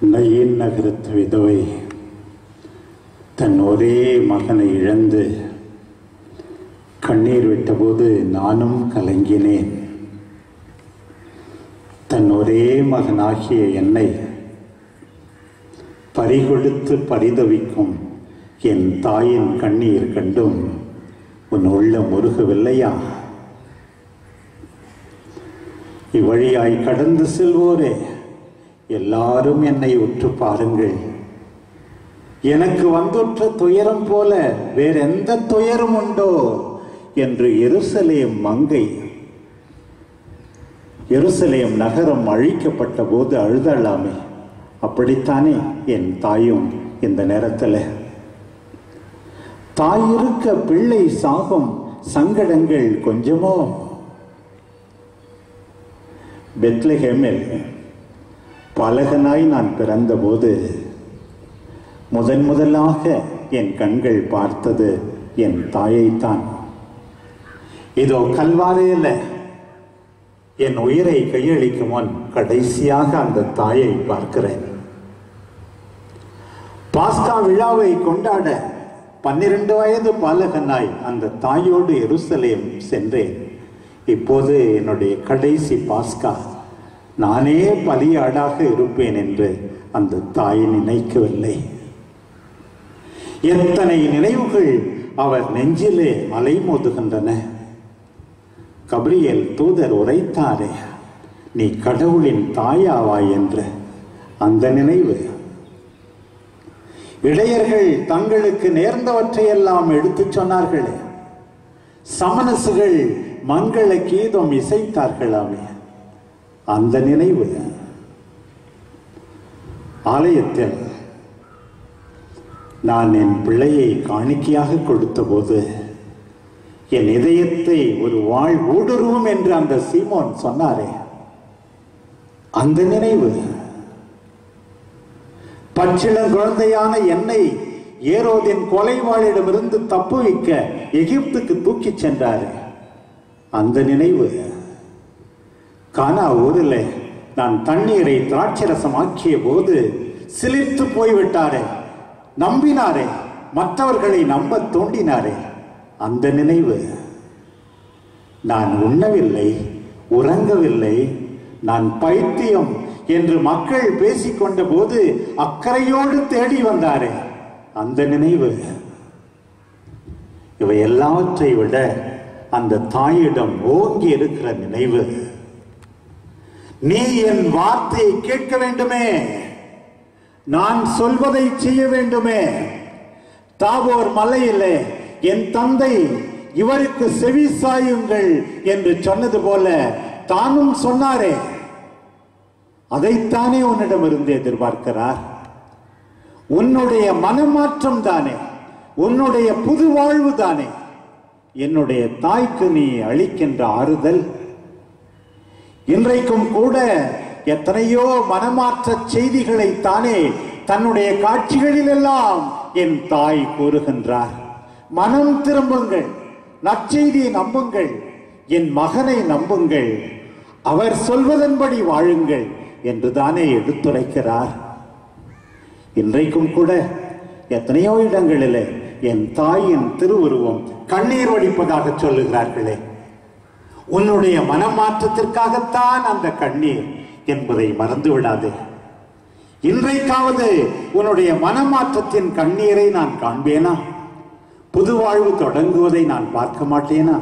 Nine நகரத்து விதவை தன் ஒரே மகனை இழந்து கண்ணீர் விட்டபோது நானும் கலங்கினேன். தன் ஒரே மகனாகிய என்னை பறிகொடுத்து பரிதவிக்கும் என் தாயின் கண்ணீர் கண்டும் உன் உள்ளம் உருகவில்லையா? இவ்வழியாய் கடந்து செல்வோரே, எல்லாரும் என்னை உற்று பாருங்கள். எனக்கு வந்துற்ற துயரம் போல வேறெந்த துயரம் உண்டோ என்று எருசலேம் மங்கை, எருசலேம் நகரம் அழிக்கப்பட்ட போது அழுதலாமே, அப்படித்தானே என் தாயும் இந்த நேரத்தில். தாயிருக்க பிள்ளை சாகும் சங்கடங்கள் கொஞ்சமோ? பெத்லஹேமில் பாலகனாய் நான் பிறந்தபோது முதலாக என் கண்கள் பார்த்தது என் தாயைத்தான். இதோ கல்வாரியில் என் உயிரை கையளிக்கும் முன் கடைசியாக அந்த தாயை பார்க்கிறேன். பாஸ்கா விழாவை கொண்டாட 12 வயது பாலகனாய் அந்த தாயோடு எருசலேம் சென்றேன். இப்போது என்னுடைய கடைசி பாஸ்கா, நானே பலியாடாக இருப்பேன் என்று அந்த தாய் நினைக்கவில்லை. எத்தனை நினைவுகள் அவர் நெஞ்சிலே அலைமோதுகின்றன. கபிரியேல் தூதர் உரைத்தாரே, நீ கடவுளின் தாயாவாய் என்று அந்த நினைவு. இடையர்கள் தங்களுக்கு நேர்ந்தவற்றையெல்லாம் எடுத்துச் சொன்னார்களே, சமணசுகள் மங்கள கீதம் இசைத்தார்களாமே, அந்த நினைவு. ஆலயத்தில் நான் என் பிள்ளையை காணிக்கையாக கொடுத்த போது என் இதயத்தை ஒரு வாழ் ஊடுருவும் என்று அந்த சீமோன் சொன்னாரே, அந்த நினைவு. பச்சிளம் குழந்தையான என்னை ஏரோதின் கொலைவாளிடமிருந்து தப்புவிக்க எகிப்துக்கு தூக்கிச் சென்றார், அந்த நினைவு. கானா ஊரில் நான் தண்ணீரை திராட்சரசமாக்கிய போது சிலிர்த்து போய்விட்டாரே, நம்பினாரே, மற்றவர்களை நம்ப தூண்டினாரே, அந்த நினைவு. நான் உண்ணவில்லை, உறங்கவில்லை, நான் பைத்தியம் என்று மக்கள் பேசிக்கொண்ட போது அக்கறையோடு தேடி வந்தாரே, அந்த நினைவு. இவை எல்லாவற்றை விட அந்த தாயிடம் ஓங்கி இருக்கிற நினைவு. நீ என் வார்த்தையை கேட்க வேண்டுமே, நான் சொல்வதை செய்ய வேண்டுமே. தாபோர் மலையிலே என் தந்தை இவருக்கு செவி சாயுங்கள் என்று சொன்னது போல தானும் சொன்னாரே, அதைத்தானே உன்னிடமிருந்து எதிர்பார்க்கிறார். உன்னுடைய மனமாற்றம் தானே, உன்னுடைய புது வாழ்வு தானே என்னுடைய தாய்க்கு நீ அளிக்கின்ற ஆறுதல். இன்றைக்கும் கூட எத்தனையோ மனமாற்ற செய்திகளை தானே தன்னுடைய காட்சிகளில் எல்லாம் என் தாய் கூறுகின்றார். மனம் திரும்புங்கள், நற்செய்தியை நம்புங்கள், என் மகனை நம்புங்கள், அவர் சொல்வதன்படி வாழுங்கள் என்று தானே எடுத்துரைக்கிறார். இன்றைக்கும் கூட எத்தனையோ இடங்களிலே என் தாயின் திருவுருவம் கண்ணீர் வடிப்பதாக சொல்லுகிறார்களே, உன்னுடைய மனமாற்றத்திற்காகத்தான் அந்த கண்ணீர் என்பதை மறந்து விடாதே. இன்றைக்காவது உன்னுடைய மனமாற்றத்தின் கண்ணீரை நான் காண்பேனா? புது வாழ்வு தொடங்குவதை நான் பார்க்க மாட்டேனா?